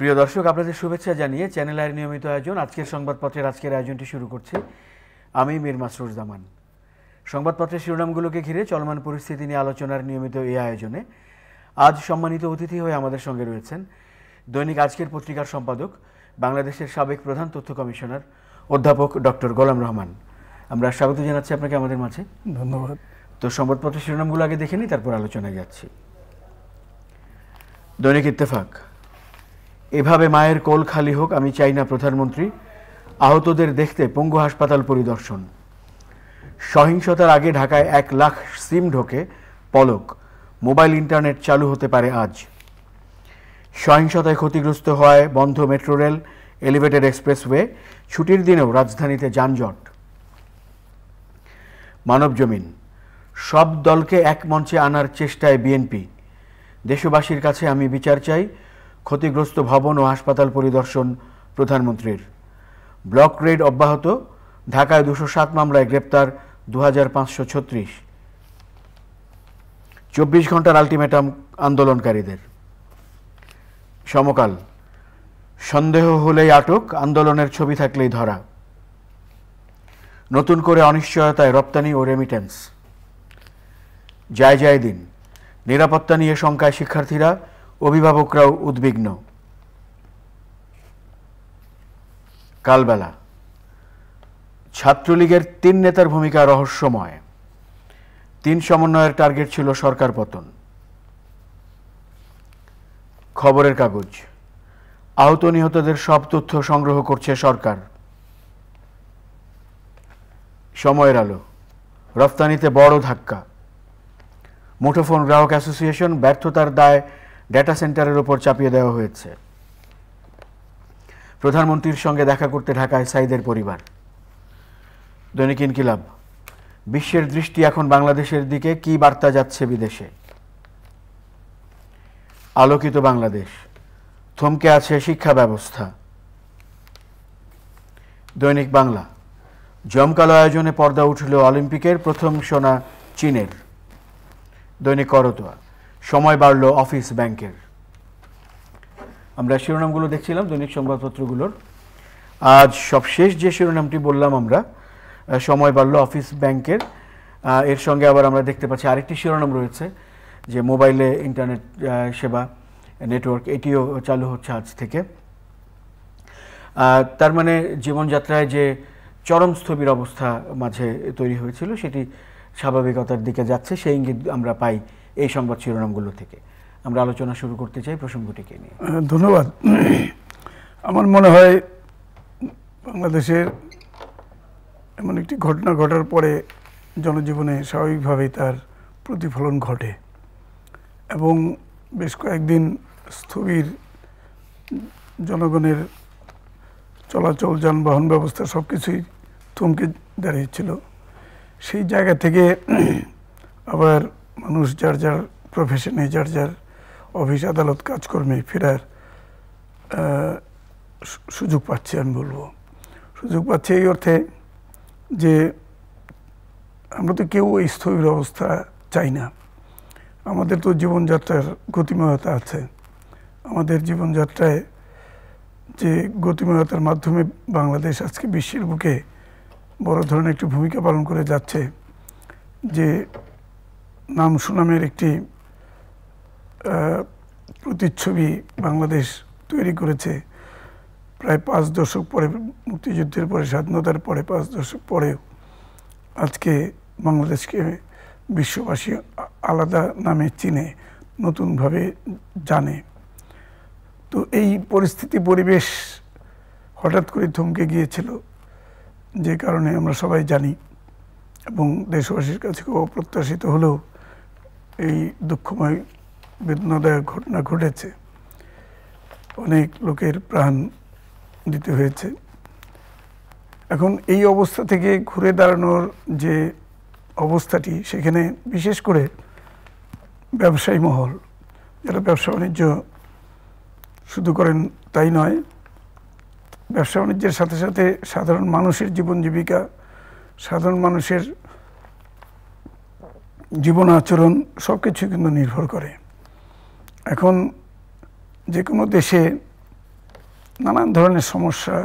প্রিয় দর্শক, আপনাদের শুভেচ্ছা জানিয়ে চ্যানেল আইয়ের নিয়মিত আয়োজন আজকের সংবাদপত্রের আজকের আয়োজনটি শুরু করছি আমি মীর মাসরুর জামান। সংবাদপত্রের শিরোনামগুলোকে ঘিরে চলমান পরিস্থিতি নিয়ে আলোচনার নিয়মিত এই আয়োজনে আজ সম্মানিত অতিথি হয়ে আমাদের সঙ্গে রয়েছেন দৈনিক আজকের পত্রিকার সম্পাদক, বাংলাদেশের সাবেক প্রধান তথ্য কমিশনার অধ্যাপক ডক্টর গোলাম রহমান। আমরা স্বাগত জানাচ্ছি আপনাকে আমাদের মাঝে। ধন্যবাদ। তো সংবাদপত্রের শিরোনামগুলো আগে দেখে নিই, তারপর আলোচনায় যাচ্ছি। দৈনিক ইত্তেফাক, এভাবে মায়ের কোল খালি হোক আমি চাই না প্রধানমন্ত্রী, আহতদের দেখতে পঙ্গু হাসপাতাল পরিদর্শন। সহিংসতার আগে ঢাকায় 1 লাখ সিম ঢোকে, পলক মোবাইল ইন্টারনেট চালু হতে পারে আজ। সহিংসতায় ক্ষতিগ্রস্ত হওয়ায় বন্ধ মেট্রো রেল, এলিভেটেড এক্সপ্রেসওয়ে, ছুটির দিনেও রাজধানীতে যানজট। মানবজমিন, সব দলকে এক মঞ্চে আনার চেষ্টায় বিএনপি, দেশবাসীর কাছে আমি বিচার চাই, ক্ষতিগ্রস্ত ভবন ও হাসপাতাল পরিদর্শন প্রধানমন্ত্রীর। ব্লক রেড অব্যাহত, ঢাকায় 207 মামলায় গ্রেপ্তার 2536। 24 ঘন্টার আলটিমেটাম আন্দোলনকারীদের। সমকাল, সন্দেহ হলেই আটক, আন্দোলনের ছবি থাকলেই ধরা। নতুন করে অনিশ্চয়তায় রপ্তানি ও রেমিটেন্স। যায় দিন, নিরাপত্তা নিয়ে শঙ্কায় শিক্ষার্থীরা, অভিভাবকরাও উদ্বিগ্ন। কালবেলা, ছাত্রলীগের 3 নেতার ভূমিকা রহস্যময়, 3 সমন্বয়ের টার্গেট ছিল সরকার পতন। খবরের কাগজ, আহত নিহতদের সব তথ্য সংগ্রহ করছে সরকার। সময়ের আলো, রফতানিতে বড় ধাক্কা, মুঠোফোন গ্রাহক অ্যাসোসিয়েশন, ব্যর্থতার দায় ডেটা সেন্টারের ওপর চাপিয়ে দেওয়া হয়েছে। প্রধানমন্ত্রীর সঙ্গে দেখা করতে ঢাকায় সাইদের পরিবার। দৈনিক ইনকিলাব, বিশ্বের দৃষ্টি এখন বাংলাদেশের দিকে, কি বার্তা যাচ্ছে বিদেশে। আলোকিত বাংলাদেশ, থমকে আছে শিক্ষা ব্যবস্থা। দৈনিক বাংলা, জমকালো আয়োজনে পর্দা উঠল অলিম্পিকের, প্রথম সোনা চীনের। দৈনিক করতোয়া, সময় বাড়ল অফিস ব্যাংকের। আমরা শিরোনামগুলো দেখছিলাম দৈনিক সংবাদপত্রগুলোর। আজ সবশেষ যে শিরোনামটি বললাম আমরা, সময় বাড়ল অফিস ব্যাংকের, এর সঙ্গে আবার আমরা দেখতে পাচ্ছি আরেকটি শিরোনাম রয়েছে যে মোবাইলে ইন্টারনেট সেবা নেটওয়ার্ক, এটিও চালু হচ্ছে আজ থেকে। তার মানে জীবনযাত্রায় যে চরম স্থবির অবস্থা মাঝে তৈরি হয়েছিল সেটি স্বাভাবিকতার দিকে যাচ্ছে, সেই ইঙ্গিত আমরা পাই এই সংবাদ শিরোনামগুলো থেকে। আমরা আলোচনা শুরু করতে চাই প্রসঙ্গটিকে নিয়ে। ধন্যবাদ। আমার মনে হয় বাংলাদেশের এমন একটি ঘটনা ঘটার পরে জনজীবনে স্বাভাবিকভাবেই তার প্রতিফলন ঘটে এবং বেশ কয়েকদিন স্থবির জনগণের চলাচল, যানবাহন ব্যবস্থা সব কিছুই থমকে দাঁড়িয়েছিল। সেই জায়গা থেকে আবার মানুষ যার যার প্রফেশনে, যার যার অফিস আদালত কাজকর্মে ফেরার সুযোগ পাচ্ছে। আমি বলবো সুযোগ পাচ্ছে এই অর্থে যে আমরা তো কেউ এই স্থবির অবস্থা চাই না। আমাদের তো জীবনযাত্রার গতিময়তা আছে। আমাদের জীবনযাত্রায় যে গতিময়তার মাধ্যমে বাংলাদেশ আজকে বিশ্বের বুকে বড় ধরনের একটি ভূমিকা পালন করে যাচ্ছে, যে নাম সুনামের একটি প্রতিচ্ছবি বাংলাদেশ তৈরি করেছে। প্রায় 5 দশক পরে, মুক্তিযুদ্ধের পরে, স্বাধীনতার পরে 5 দশক পরেও আজকে বাংলাদেশকে বিশ্ববাসী আলাদা নামে চিনে, নতুনভাবে জানে। তো এই পরিস্থিতি, পরিবেশ হঠাৎ করে থমকে গিয়েছিল, যে কারণে আমরা সবাই জানি এবং দেশবাসীর কাছে খুব অপ্রত্যাশিত হলেও এই দুঃখময় বেদনাদায়ক ঘটনা ঘটেছে। অনেক লোকের প্রাণ দিতে হয়েছে। এখন এই অবস্থা থেকে ঘুরে দাঁড়ানোর যে অবস্থাটি, সেখানে বিশেষ করে ব্যবসায়ী মহল, যারা ব্যবসা বাণিজ্য শুধু করেন তাই নয়, ব্যবসা বাণিজ্যের সাথে সাথে সাধারণ মানুষের জীবন জীবিকা, সাধারণ মানুষের জীবন আচরণ সব কিছু কিন্তু নির্ভর করে। এখন যে কোনো দেশে নানান ধরনের সমস্যা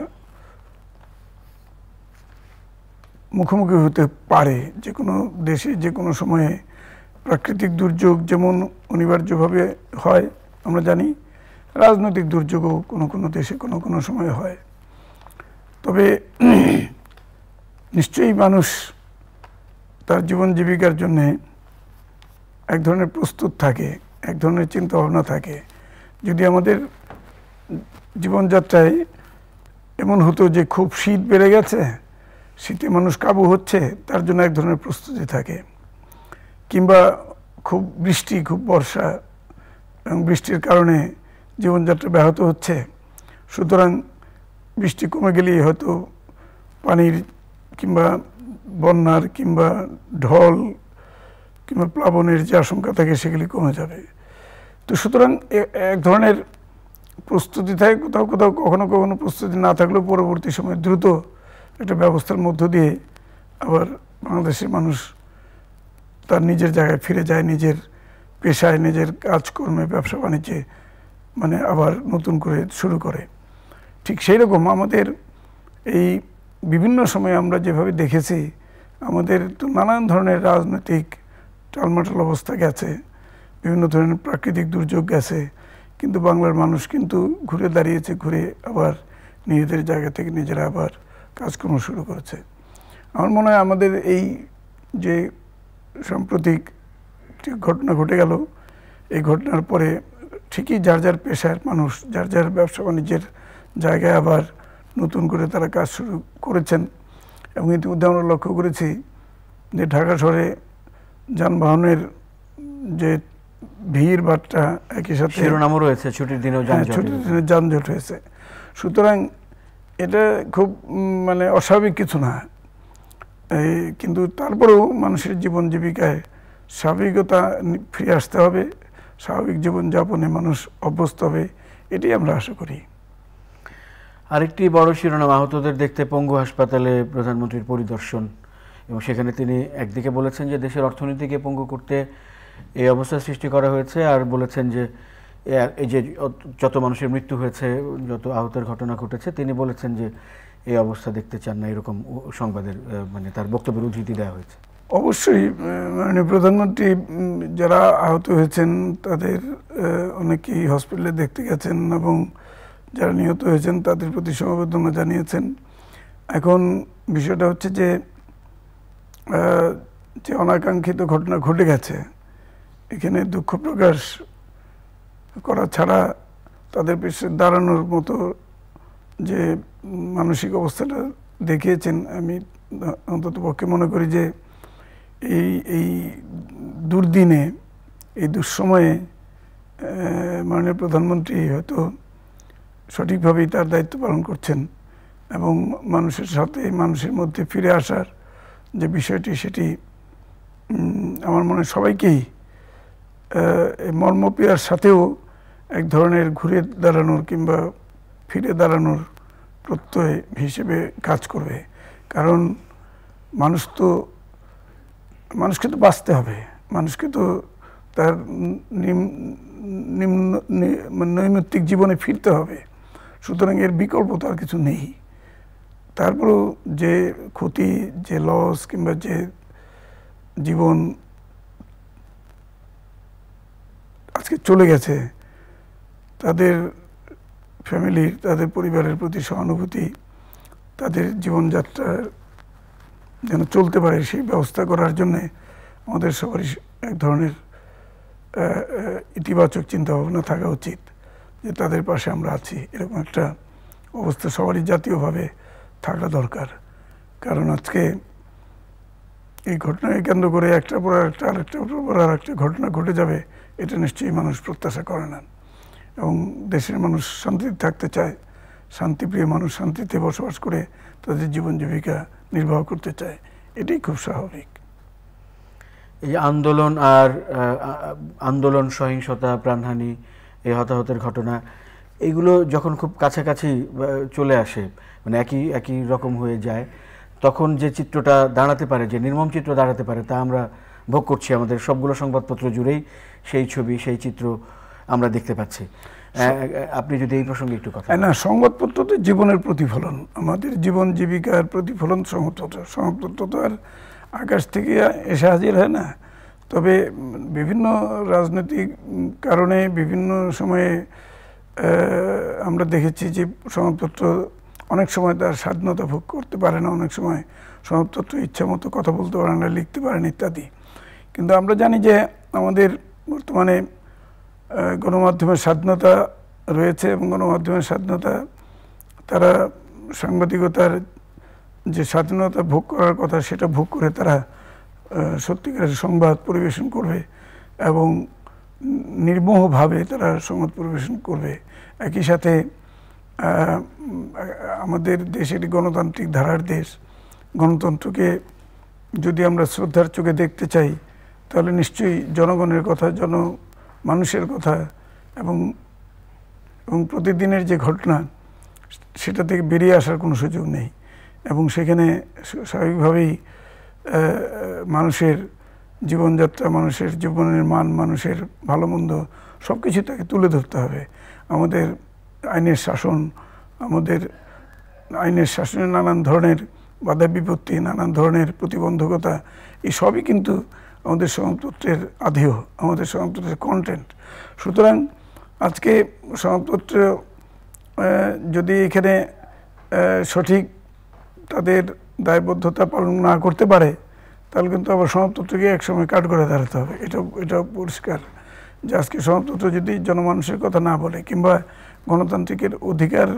মুখোমুখি হতে পারে। যে কোনো দেশে যে কোনো সময়ে প্রাকৃতিক দুর্যোগ যেমন অনিবার্যভাবে হয় আমরা জানি, রাজনৈতিক দুর্যোগও কোনো কোনো দেশে কোনো কোনো সময় হয়। তবে নিশ্চয়ই মানুষ তার জীবন জীবিকার জন্যে এক ধরনের প্রস্তুত থাকে, এক ধরনের চিন্তা ভাবনা থাকে। যদি আমাদের জীবনযাত্রায় এমন হতো যে খুব শীত বেড়ে গেছে, শীতে মানুষ কাবু হচ্ছে, তার জন্য এক ধরনের প্রস্তুতি থাকে। কিংবা খুব বৃষ্টি, খুব বর্ষা এবং বৃষ্টির কারণে জীবনযাত্রা ব্যাহত হচ্ছে, সুতরাং বৃষ্টি কমে গেলেই হয়তো পানির কিংবা বন্যার কিংবা ঢল কিংবা প্লাবনের যে আশঙ্কা থাকে সেগুলি কমে যাবে। তো সুতরাং এক ধরনের প্রস্তুতি থাকে, কোথাও কোথাও কখনো কখনো প্রস্তুতি না থাকলেও পরবর্তী সময়ে দ্রুত একটা ব্যবস্থার মধ্য দিয়ে আবার বাংলাদেশের মানুষ তার নিজের জায়গায় ফিরে যায়, নিজের পেশায়, নিজের কাজকর্মে, ব্যবসা বাণিজ্যে মানে আবার নতুন করে শুরু করে। ঠিক সেই রকম আমাদের এই বিভিন্ন সময়ে আমরা যেভাবে দেখেছি, আমাদের তো নানান ধরনের রাজনৈতিক টালমাটাল অবস্থা গেছে, বিভিন্ন ধরনের প্রাকৃতিক দুর্যোগ গেছে, কিন্তু বাংলার মানুষ কিন্তু ঘুরে দাঁড়িয়েছে, ঘুরে আবার নিজেদের জায়গা থেকে নিজেরা আবার কাজকর্ম শুরু করেছে। আমার মনে হয় আমাদের এই যে সাম্প্রতিক ঘটনা ঘটে গেল, এই ঘটনার পরে ঠিকই যার যার পেশার মানুষ যার যার ব্যবসা বাণিজ্যের জায়গায় আবার নতুন করে তারা কাজ শুরু করেছেন। এবং ইতিমধ্যে আমরা লক্ষ্য করেছি যে ঢাকা শহরে যানবাহনের যে ভিড় ভাট্টা একই সাথে শিরোনামও রয়েছে, ছুটির দিনেও ছুটির দিনে যানজট হয়েছে। সুতরাং এটা খুব মানে অস্বাভাবিক কিছু না, কিন্তু তারপরেও মানুষের জীবন জীবিকায় স্বাভাবিকতা ফিরে আসতে হবে, স্বাভাবিক জীবনযাপনে মানুষ অভ্যস্ত হবে, এটাই আমরা আশা করি। আরেকটি বড় শিরোনাম, আহতদের দেখতে পঙ্গু হাসপাতালে প্রধানমন্ত্রীর পরিদর্শন। এবং সেখানে তিনি একদিকে বলেছেন যে দেশের অর্থনীতিকে পঙ্গু করতে এই অবস্থা সৃষ্টি করা হয়েছে, আর বলেছেন যে এই যে যত মানুষের মৃত্যু হয়েছে, যত আহতের ঘটনা ঘটেছে, তিনি বলেছেন যে এই অবস্থা দেখতে চান না, এরকম সংবাদের মানে তার বক্তব্যের উদ্ধৃতি দেওয়া হয়েছে। অবশ্যই মানে প্রধানমন্ত্রী যারা আহত হয়েছেন তাদের অনেকেই হসপিটালে দেখতে গেছেন এবং যারা নিহত হয়েছেন তাদের প্রতি সমবেদনা জানিয়েছেন। এখন বিষয়টা হচ্ছে যে যে অনাকাঙ্ক্ষিত ঘটনা ঘটে গেছে, এখানে দুঃখ প্রকাশ করা ছাড়া তাদের পেছনে দাঁড়ানোর মতো যে মানসিক অবস্থাটা দেখিয়েছেন, আমি অন্তত পক্ষে মনে করি যে এই দুর্দিনে, এই দুঃসময়ে মাননীয় প্রধানমন্ত্রী হয়তো সঠিকভাবেই তার দায়িত্ব পালন করছেন এবং মানুষের সাথে, মানুষের মধ্যে ফিরে আসার যে বিষয়টি, সেটি আমার মনে হয় সবাইকেই মর্মপীড়ার সাথেও এক ধরনের ঘুরে দাঁড়ানোর কিংবা ফিরে দাঁড়ানোর প্রত্যয় হিসেবে কাজ করবে। কারণ মানুষকে তো বাঁচতে হবে, মানুষকে তো তার নৈমিত্তিক জীবনে ফিরতে হবে, সুতরাং এর বিকল্প তো আর কিছু নেই। তারপরেও যে ক্ষতি, যে লস কিংবা যে জীবন আজকে চলে গেছে, তাদের ফ্যামিলির, তাদের পরিবারের প্রতি সহানুভূতি, তাদের জীবনযাত্রার যেন চলতে পারে সেই ব্যবস্থা করার জন্যে আমাদের সবারই এক ধরনের ইতিবাচক চিন্তাভাবনা থাকা উচিত যে তাদের পাশে আমরা আছি, এরকম একটা অবস্থা সবারই জাতীয়ভাবে থাকা দরকার। কারণ আজকে এই ঘটনাকে কেন্দ্র করে একটার পর একটা, আরেকটার পর আর একটা ঘটনা ঘটে যাবে, এটা নিশ্চয়ই মানুষ প্রত্যাশা করে না। এবং দেশের মানুষ শান্তিতে থাকতে চায়, শান্তিপ্রিয় মানুষ শান্তিতে বসবাস করে তাদের জীবন জীবিকা নির্বাহ করতে চায়, এটাই খুব স্বাভাবিক। এই আন্দোলন, সহিংসতা, প্রাণহানি, এই হতাহতের ঘটনা, এগুলো যখন খুব কাছাকাছি চলে আসে, মানে একই রকম হয়ে যায়, তখন যে চিত্রটা দাঁড়াতে পারে, যে নির্মম চিত্র দাঁড়াতে পারে, তা আমরা ভোগ করছি। আমাদের সবগুলো সংবাদপত্র জুড়েই সেই ছবি, সেই চিত্র আমরা দেখতে পাচ্ছি। আপনি যদি এই প্রসঙ্গে একটু কথা না, সংবাদপত্র তো জীবনের প্রতিফলন, আমাদের জীবন জীবিকার প্রতিফলন সংবাদপত্র। সংবাদপত্র তো আর আকাশ থেকে এসে হাজির হয় না। তবে বিভিন্ন রাজনৈতিক কারণে বিভিন্ন সময়ে আমরা দেখেছি যে সংবাদপত্র অনেক সময় তার স্বাধীনতা ভোগ করতে পারে না, অনেক সময় সংবাদপত্র ইচ্ছা মতো কথা বলতে পারে না, লিখতে পারে না ইত্যাদি। কিন্তু আমরা জানি যে আমাদের বর্তমানে গণমাধ্যমের স্বাধীনতা রয়েছে এবং গণমাধ্যমের স্বাধীনতা, তারা সাংবাদিকতার যে স্বাধীনতা ভোগ করার কথা সেটা ভোগ করে তারা সত্যিকারের সংবাদ পরিবেশন করবে এবং নির্মোহভাবে তারা সংবাদ পরিবেশন করবে। একই সাথে আমাদের দেশ একটি গণতান্ত্রিক ধারার দেশ। গণতন্ত্রকে যদি আমরা শ্রদ্ধার চোখে দেখতে চাই তাহলে নিশ্চয়ই জনগণের কথা, মানুষের কথা এবং প্রতিদিনের যে ঘটনা সেটা থেকে বেরিয়ে আসার কোনো সুযোগ নেই। এবং সেখানে স্বাভাবিকভাবেই মানুষের জীবনযাত্রা, মানুষের জীবনের মান, মানুষের ভালো মন্দ সব কিছু তাকে তুলে ধরতে হবে। আমাদের আইনের শাসন, আমাদের আইনের শাসনের নানান ধরনের বাধা বিপত্তি, নানান ধরনের প্রতিবন্ধকতা, এই সবই কিন্তু আমাদের সংবাদপত্রের আধেয়, আমাদের সংবাদপত্রের কন্টেন্ট। সুতরাং আজকে সংবাদপত্র যদি এখানে সঠিক তাদের দায়বদ্ধতা পালন না করতে পারে তাহলে কিন্তু আবার সংবাদপত্রকে একসময় কাঠ করে দাঁড়াতে হবে। এটা পরিষ্কার যে আজকে সংবাদপত্র যদি জনমানুষের কথা না বলে কিংবা গণতান্ত্রিকের অধিকার,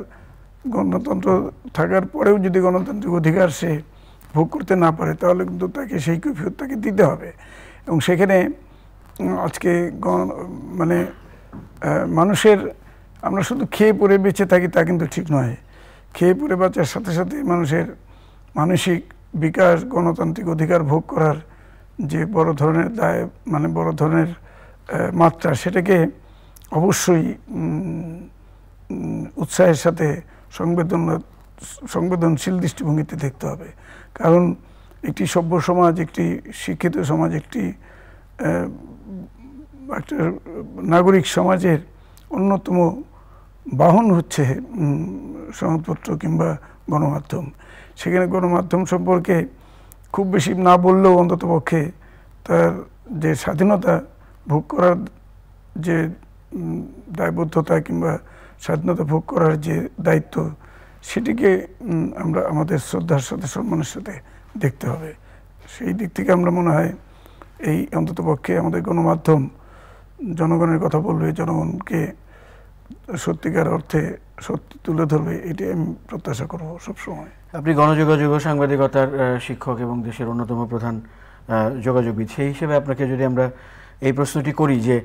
গণতন্ত্র থাকার পরেও যদি গণতান্ত্রিক অধিকার সে ভোগ করতে না পারে তাহলে কিন্তু তাকে সেই কৈফিয়ত তাকে দিতে হবে। এবং সেখানে আজকে মানে মানুষের, আমরা শুধু খেয়ে পরে বেঁচে থাকি তা কিন্তু ঠিক নয়। খেয়ে পরে বাঁচার সাথে সাথে মানুষের মানসিক বিকাশ, গণতান্ত্রিক অধিকার ভোগ করার যে বড় ধরনের দায়, মানে বড় ধরনের মাত্রা, সেটাকে অবশ্যই উৎসাহের সাথে সংবেদনশীল দৃষ্টিভঙ্গিতে দেখতে হবে। কারণ একটি সভ্য সমাজ, একটি শিক্ষিত সমাজ, একটা নাগরিক সমাজের অন্যতম বাহন হচ্ছে সংবাদপত্র কিংবা গণমাধ্যম। সেখানে গণমাধ্যম সম্পর্কে খুব বেশি না বললেও অন্ততপক্ষে তার যে স্বাধীনতা ভোগ করার যে দায়বদ্ধতা কিংবা স্বাধীনতা ভোগ করার যে দায়িত্ব, সেটিকে আমরা আমাদের শ্রদ্ধার সাথে, সম্মানের সাথে দেখতে হবে। সেই দিক থেকে আমরা মনে হয় এই অন্ততপক্ষে আমাদের গণমাধ্যম জনগণের কথা বলবে, জনগণকে সত্যিকার অর্থে সত্যি তুলে ধরবে, এটি আমি প্রত্যাশা করব সবসময়। আপনি গণযোগাযোগ ও সাংবাদিকতার শিক্ষক এবং দেশের অন্যতম প্রধান যোগাযোগবিদ, সেই হিসেবে আপনাকে যদি আমরা এই প্রশ্নটি করি যে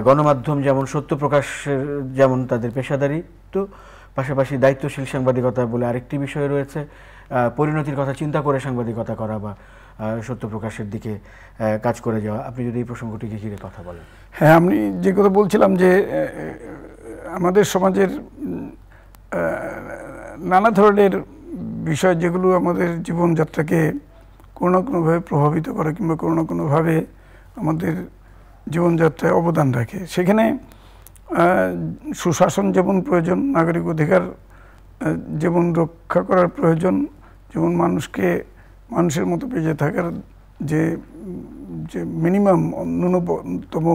গণমাধ্যম যেমন সত্য প্রকাশের যেমন তাদের পেশাদারি, তো পাশাপাশি দায়িত্বশীল সাংবাদিকতা বলে আরেকটি বিষয় রয়েছে, পরিণতির কথা চিন্তা করে সাংবাদিকতা করা বা সত্য প্রকাশের দিকে কাজ করে যাওয়া। আপনি যদি এই প্রসঙ্গটিকে ঘিরে কথা বলেন। হ্যাঁ, আমি যে কথা বলছিলাম যে আমাদের সমাজের নানা ধরনের বিষয় যেগুলো আমাদের জীবনযাত্রাকে কোনো না কোনোভাবে প্রভাবিত করে কিংবা কোনো না কোনোভাবে আমাদের জীবনযাত্রায় অবদান রাখে, সেখানে সুশাসন যেমন প্রয়োজন, নাগরিক অধিকার যেমন রক্ষা করার প্রয়োজন, যেমন মানুষের মতো বেঁচে থাকার যে মিনিমাম ন্যূনতম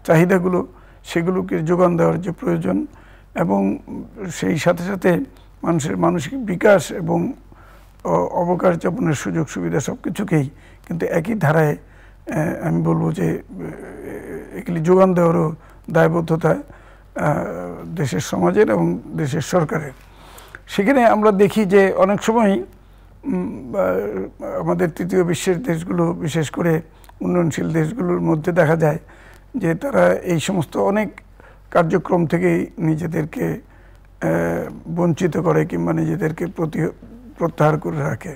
চাহিদাগুলো সেগুলোকে যোগান দেওয়ার যে প্রয়োজন, এবং সেই সাথে সাথে মানুষের মানসিক বিকাশ এবং অবকাশ যাপনের সুযোগ সুবিধা সব কিছুকেই কিন্তু একই ধারায় আমি বলবো যে এগুলি যোগান দেওয়ারও দায়বদ্ধতা দেশের সমাজের এবং দেশের সরকারের। সেখানে আমরা দেখি যে অনেক সময় আমাদের তৃতীয় বিশ্বের দেশগুলো, বিশেষ করে উন্নয়নশীল দেশগুলোর মধ্যে দেখা যায় যে তারা এই সমস্ত অনেক কার্যক্রম থেকেই নিজেদেরকে বঞ্চিত করে কিংবা নিজেদেরকে প্রত্যাহার করে রাখে।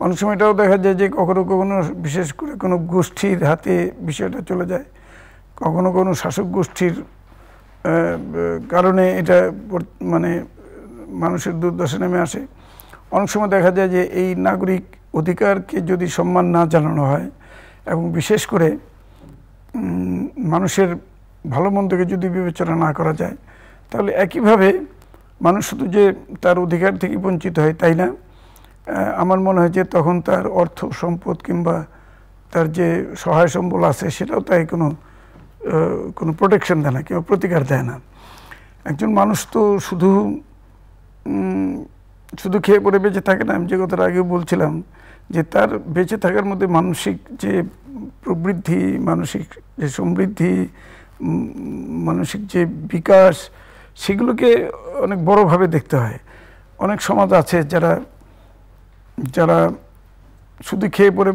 অনেক সময় এটাও দেখা যায় যে কখনো কখনো বিশেষ করে কোনো গোষ্ঠীর হাতে বিষয়টা চলে যায়, কখনো কোনো শাসক গোষ্ঠীর কারণে এটা মানে মানুষের দুর্দশা নেমে আসে। অনেক সময় দেখা যায় যে এই নাগরিক অধিকারকে যদি সম্মান না জানানো হয় এবং বিশেষ করে মানুষের ভালো মন্দকে যদি বিবেচনা না করা যায় তাহলে একইভাবে মানুষ শুধু যে তার অধিকার থেকে বঞ্চিত হয় তাই না, আমার মনে হয় যে তখন তার অর্থ সম্পদ কিংবা তার যে সহায় সম্বল আছে সেটাও তাই কোনো প্রোটেকশন দেয় না কিংবা প্রতিকার দেয় না। একজন মানুষ তো শুধু খেয়ে পরে বেঁচে থাকে না। আমি যে কথাটা আগেও বলছিলাম যে তার বেঁচে থাকার মধ্যে মানসিক যে প্রবৃদ্ধি, মানসিক যে সমৃদ্ধি, মানসিক যে বিকাশ, সেগুলোকে অনেক বড়ভাবে দেখতে হয়। অনেক সমাজ আছে যারা শুধু খেয়ে পরে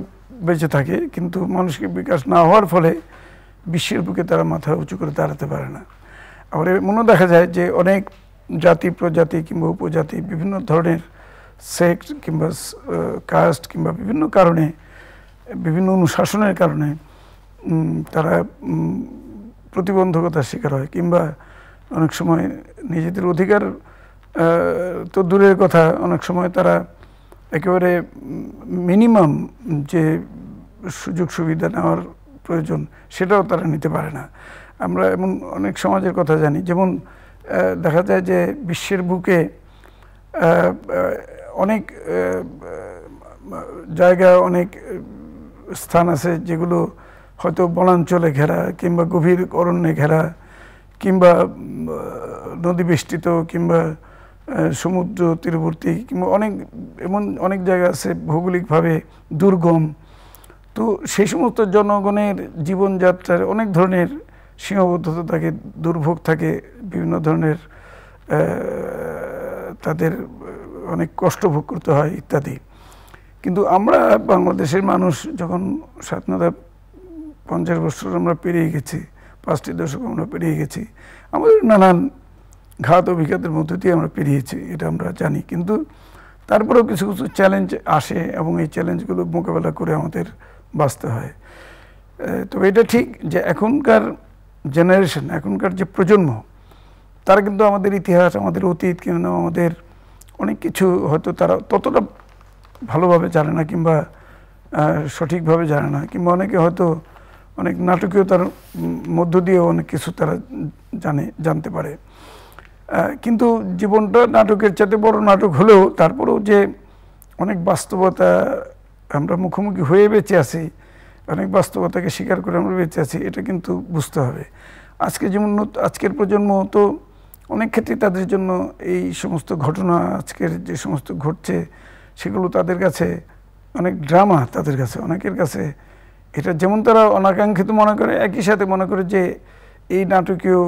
বেঁচে থাকে, কিন্তু মানসিক বিকাশ না হওয়ার ফলে বিশ্বের বুকে তারা মাথা উঁচু করে দাঁড়াতে পারে না। আবার এমনও দেখা যায় যে অনেক জাতি প্রজাতি কিংবা উপজাতি বিভিন্ন ধরনের সেক্ট কিংবা কাস্ট কিংবা বিভিন্ন কারণে, বিভিন্ন অনুশাসনের কারণে তারা প্রতিবন্ধকতার শিকার হয়, কিংবা অনেক সময় নিজেদের অধিকার তো দূরের কথা, অনেক সময় তারা একেবারে মিনিমাম যে সুযোগ সুবিধা নেওয়ার প্রয়োজন সেটাও তারা নিতে পারে না। আমরা এমন অনেক সমাজের কথা জানি, যেমন দেখা যায় যে বিশ্বের বুকে অনেক জায়গা, অনেক স্থান আছে যেগুলো হয়তো বনাঞ্চলে ঘেরা কিংবা গভীর অরণ্যে ঘেরা কিংবা নদী বেষ্টিত কিংবা সমুদ্র তীরবর্তী কিংবা অনেক জায়গা আছে ভৌগোলিকভাবে দুর্গম। তো সেই সমস্ত জনগণের জীবনযাত্রার অনেক ধরনের সীমাবদ্ধতা থাকে, দুর্ভোগ থাকে, বিভিন্ন ধরনের তাদের অনেক কষ্ট ভোগ করতে হয় ইত্যাদি। কিন্তু আমরা বাংলাদেশের মানুষ যখন স্বাধীনতা 50 বছর আমরা পেরিয়ে গেছি, 5টি দশক আমরা পেরিয়ে গেছি, আমাদের নানান ঘাত অভিঘাতের মধ্য দিয়ে আমরা পেরিয়েছি, এটা আমরা জানি। কিন্তু তারপরেও কিছু কিছু চ্যালেঞ্জ আসে এবং এই চ্যালেঞ্জগুলো মোকাবেলা করে আমাদের বাঁচতে হয়। তবে এটা ঠিক যে এখনকার জেনারেশন, এখনকার যে প্রজন্ম, তারা কিন্তু আমাদের ইতিহাস, আমাদের অতীত কিংবা আমাদের অনেক কিছু হয়তো তারা ততটা ভালোভাবে জানে না কিংবা সঠিকভাবে জানে না, কিংবা অনেকে হয়তো অনেক নাটকীয়তার মধ্য দিয়েও অনেক কিছু তারা জানতে পারে। কিন্তু জীবনটা নাটকের চাইতে বড় নাটক হলেও তারপরেও যে অনেক বাস্তবতা আমরা মুখোমুখি হয়ে বেঁচে আছি, অনেক বাস্তবতাকে স্বীকার করে আমরা বেঁচে আছি, এটা কিন্তু বুঝতে হবে। আজকের প্রজন্ম তো অনেক ক্ষেত্রে তাদের জন্য এই সমস্ত ঘটনা, আজকের যে সমস্ত ঘটছে, সেগুলো তাদের কাছে অনেক ড্রামা। তাদের কাছে, অনেকের কাছে এটা যেমন তারা অনাকাঙ্ক্ষিত মনে করে, একই সাথে মনে করে যে এই নাটকীয়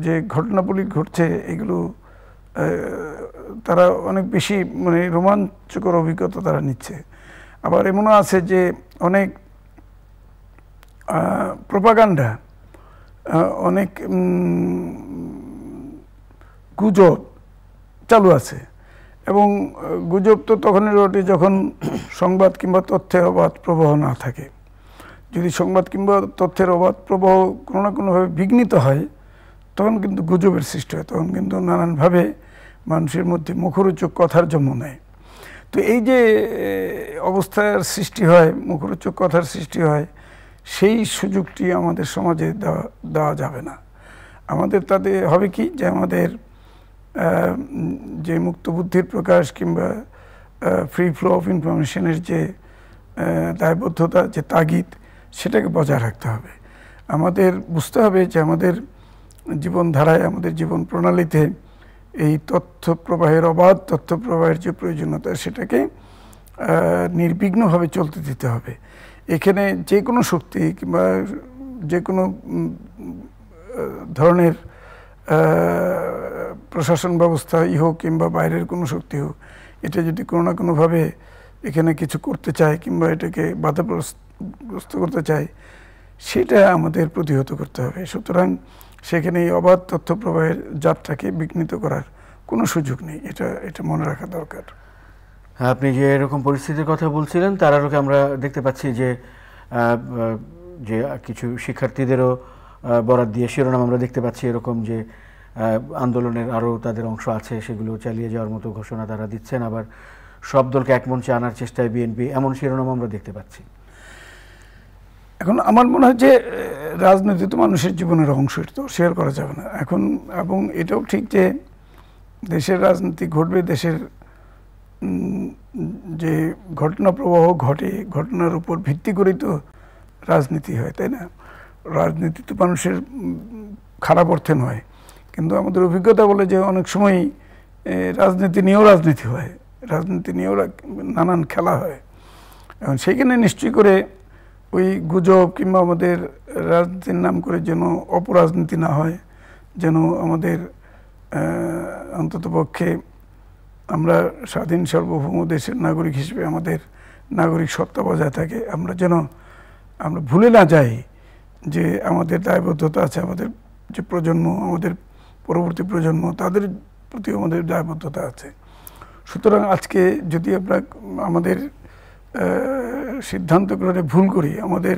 যে ঘটনাবলী ঘটছে এগুলো তারা অনেক বেশি রোমাঞ্চকর অভিজ্ঞতা তারা নিচ্ছে। আবার এমনও আছে যে অনেক প্রোপাগান্ডা, অনেক গুজব চালু আছে, এবং গুজব তো তখনই রটে যখন সংবাদ কিংবা তথ্যের অবাধ প্রবাহ না থাকে। যদি সংবাদ কিংবা তথ্যের অবাধ প্রবাহ কোনো না কোনোভাবে বিঘ্নিত হয়, তখন কিন্তু গুজবের সৃষ্টি হয়, তখন কিন্তু নানানভাবে মানুষের মধ্যে মুখরোচক কথার জন্ম নেয়। তো এই যে অবস্থার সৃষ্টি হয়, মুখরোচক কথার সৃষ্টি হয়, সেই সুযোগটি আমাদের সমাজে দেওয়া যাবে না। আমাদের তাতে হবে কি, যে আমাদের যে মুক্ত বুদ্ধির প্রকাশ কিংবা ফ্রি ফ্লো অফ ইনফরমেশনের যে দায়বদ্ধতা, যে তাগিদ, সেটাকে বজায় রাখতে হবে। আমাদের বুঝতে হবে যে আমাদের জীবনধারায়, আমাদের জীবন প্রণালীতে এই তথ্য প্রবাহের, অবাধ তথ্য প্রবাহের যে প্রয়োজনীয়তা, সেটাকে নির্বিঘ্নভাবে চলতে দিতে হবে। এখানে যে কোনো শক্তি কিংবা যে কোনো ধরনের প্রশাসন ব্যবস্থা হোক কিংবা বাইরের কোনো শক্তি হোক, এটা যদি কোনো না কোনোভাবে এখানে কিছু করতে চায় কিংবা এটাকে বাধাগ্রস্ত করতে চায়, সেটা আমাদের প্রতিহত করতে হবে। সুতরাং সেখানে এই অবাধ তথ্য প্রবাহের যাত্রাকে বিঘ্নিত করার কোনো সুযোগ নেই, এটা মনে রাখা দরকার। আপনি যে এরকম পরিস্থিতির কথা বলছিলেন, তার আলোকে আমরা দেখতে পাচ্ছি যে কিছু শিক্ষার্থীদেরও বরাত দিয়ে শিরোনাম আমরা দেখতে পাচ্ছি এরকম যে আন্দোলনের আরও তাদের অংশ আছে, সেগুলো চালিয়ে যাওয়ার মতো ঘোষণা তারা দিচ্ছেন। আবার সব দলকে এক মঞ্চে আনার চেষ্টায় বিএনপি, এমন শিরোনাম আমরা দেখতে পাচ্ছি। এখন আমার মনে হয় যে রাজনীতি তো মানুষের জীবনের অংশ, তো শেয়ার করা যাবে না এখন। এবং এটাও ঠিক যে দেশের রাজনীতি ঘটবে, দেশের যে ঘটনা প্রবাহ ঘটে, ঘটনার উপর ভিত্তি করেই তো রাজনীতি হয়, তাই না? রাজনীতি তো মানুষের খারাপ অর্থে নয়, কিন্তু আমাদের অভিজ্ঞতা বলে যে অনেক সময় রাজনীতি নিয়েও রাজনীতি হয়, রাজনীতি নিয়েও নানান খেলা হয়। এখন সেইখানে নিশ্চয়ই করে ওই গুজব কিংবা আমাদের রাজনীতির নাম করে যেন অপরাজনীতি না হয়, যেন আমাদের অন্ততপক্ষে আমরা স্বাধীন সার্বভৌম দেশের নাগরিক হিসেবে আমাদের নাগরিক সত্তা বজায় থাকে, আমরা যেন ভুলে না যাই যে আমাদের দায়বদ্ধতা আছে, আমাদের যে প্রজন্ম, আমাদের পরবর্তী প্রজন্ম, তাদের প্রতি আমাদের দায়বদ্ধতা আছে। সুতরাং আজকে যদি আমরা আমাদের সিদ্ধান্ত গ্রহণে ভুল করি, আমাদের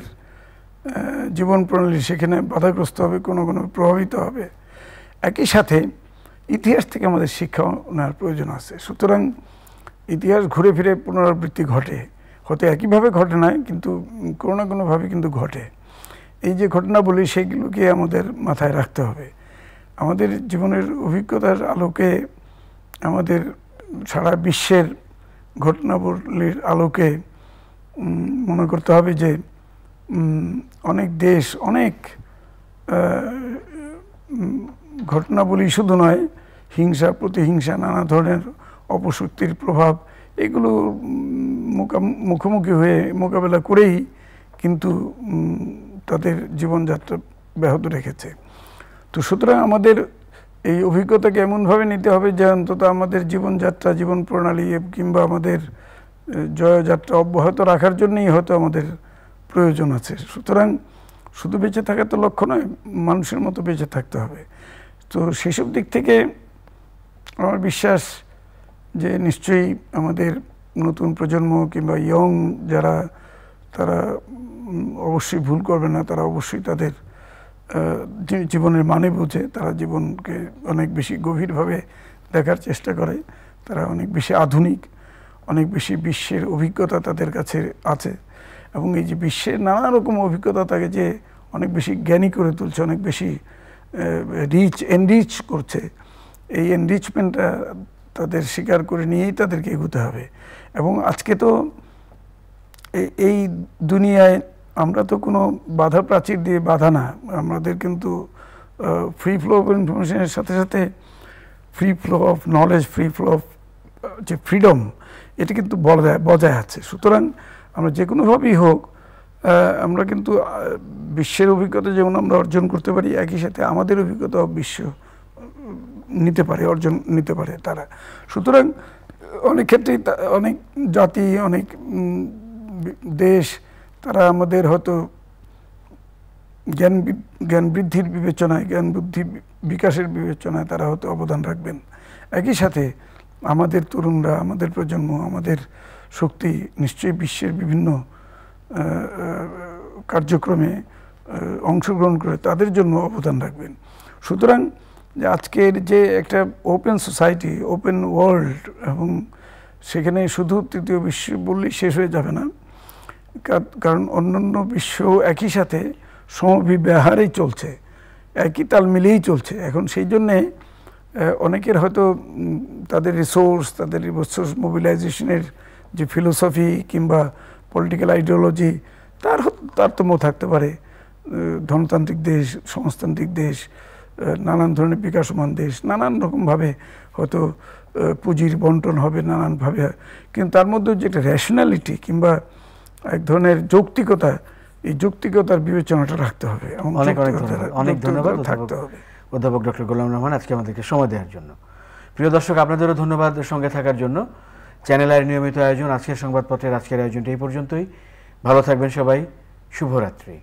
জীবন প্রণালী সেখানে বাধাগ্রস্ত হবে, কোনো প্রভাবিত হবে। একই সাথে ইতিহাস থেকে আমাদের শিক্ষা নেওয়ার প্রয়োজন আছে। সুতরাং ইতিহাস ঘুরে ফিরে পুনরাবৃত্তি ঘটে, হয়তো একইভাবে ঘটে না, কিন্তু কোনো না কোনোভাবে কিন্তু ঘটে। এই যে ঘটনা বলি, সেগুলোকে আমাদের মাথায় রাখতে হবে। আমাদের জীবনের অভিজ্ঞতার আলোকে, আমাদের সারা বিশ্বের ঘটনাবলীর আলোকে মনে করতে হবে যে অনেক দেশ, অনেক ঘটনাবলী শুধু নয়, হিংসা, প্রতিহিংসা, নানা ধরনের অপশক্তির প্রভাব, এগুলো মুখোমুখি হয়ে মোকাবেলা করেই কিন্তু তাদের জীবনযাত্রা ব্যাহত রেখেছে। তো সুতরাং আমাদের এই অভিজ্ঞতাকে এমনভাবে নিতে হবে যে অন্তত আমাদের জীবনযাত্রা, জীবন প্রণালী কিংবা আমাদের জয়যাত্রা অব্যাহত রাখার জন্যই হয়তো আমাদের প্রয়োজন আছে। সুতরাং শুধু বেঁচে থাকা তো লক্ষ্য নয়, মানুষের মতো বেঁচে থাকতে হবে। তো সেসব দিক থেকে আমার বিশ্বাস যে নিশ্চয়ই আমাদের নতুন প্রজন্ম কিংবা ইয়ং যারা, তারা অবশ্যই ভুল করবে না, তারা অবশ্যই তাদের জীবনের মানে বোঝে, তারা জীবনকে অনেক বেশি গভীরভাবে দেখার চেষ্টা করে, তারা অনেক বেশি আধুনিক, অনেক বেশি বিশ্বের অভিজ্ঞতা তাদের কাছে আছে। এবং এই যে বিশ্বের নানা রকম অভিজ্ঞতা তাকে যে অনেক বেশি জ্ঞানী করে তুলছে, অনেক বেশি এনরিচ করছে, এই এনরিচমেন্টটা তাদের স্বীকার করে নিয়েই তাদেরকে এগোতে হবে। এবং আজকে তো এই দুনিয়ায় আমরা তো কোনো বাধা প্রাচীর দিয়ে বাধা না, আমাদের কিন্তু ফ্রি ফ্লো অফ ইনফরমেশনের সাথে সাথে free flow of knowledge, free flow of যে ফ্রিডম, এটা কিন্তু বজায় আছে। সুতরাং আমরা যে কোনোভাবেই হোক, আমরা কিন্তু বিশ্বের অভিজ্ঞতা যেমন আমরা অর্জন করতে পারি, একই সাথে আমাদের অভিজ্ঞতা বিশ্ব অর্জন নিতে পারে তারা। সুতরাং অনেক ক্ষেত্রেই অনেক জাতি, অনেক দেশ, তারা আমাদের হয়তো জ্ঞান বৃদ্ধির বিবেচনায়, জ্ঞান বুদ্ধি বিকাশের বিবেচনায় তারা হয়তো অবদান রাখবেন। একই সাথে আমাদের তরুণরা, আমাদের প্রজন্ম, আমাদের শক্তি নিশ্চয়ই বিশ্বের বিভিন্ন কার্যক্রমে অংশগ্রহণ করে তাদের জন্য অবদান রাখবেন। সুতরাং যে আজকের যে একটা ওপেন সোসাইটি, ওপেন ওয়ার্ল্ড, এবং সেখানে শুধু তৃতীয় বিশ্ব বললেই শেষ হয়ে যাবে না, কারণ অন্যান্য বিশ্ব একই সাথে সমবিব্যাহারেই চলছে, একই তাল মিলেই চলছে। এখন সেই জন্যে অনেকের হয়তো তাদের রিসোর্স, তাদের রিসোর্স মোবিলাইজেশনের যে ফিলোসফি কিংবা পলিটিক্যাল আইডিওলজি, তার তারতম্য থাকতে পারে। ধনতান্ত্রিক দেশ, সমাজতান্ত্রিক দেশ, নানান ধরনের বিকাশমান দেশ, নানান রকমভাবে হয়তো পুঁজির বন্টন হবে নানানভাবে, কিন্তু তার মধ্যে যে একটা র্যাশনালিটি কিংবা এক ধরনের যৌক্তিকতা, এই যৌক্তিকতার বিবেচনাটা রাখতে হবে। অনেক ধন্যবাদ থাকতে হবে অধ্যাপক ডক্টর গোলাম রহমান আজকে আমাদেরকে সময় দেওয়ার জন্য। প্রিয় দর্শক, আপনাদেরও ধন্যবাদ সঙ্গে থাকার জন্য। চ্যানেল আইয়ের নিয়মিত আয়োজন আজকের সংবাদপত্রের আজকের আয়োজনটা এই পর্যন্তই। ভালো থাকবেন সবাই, শুভরাত্রি।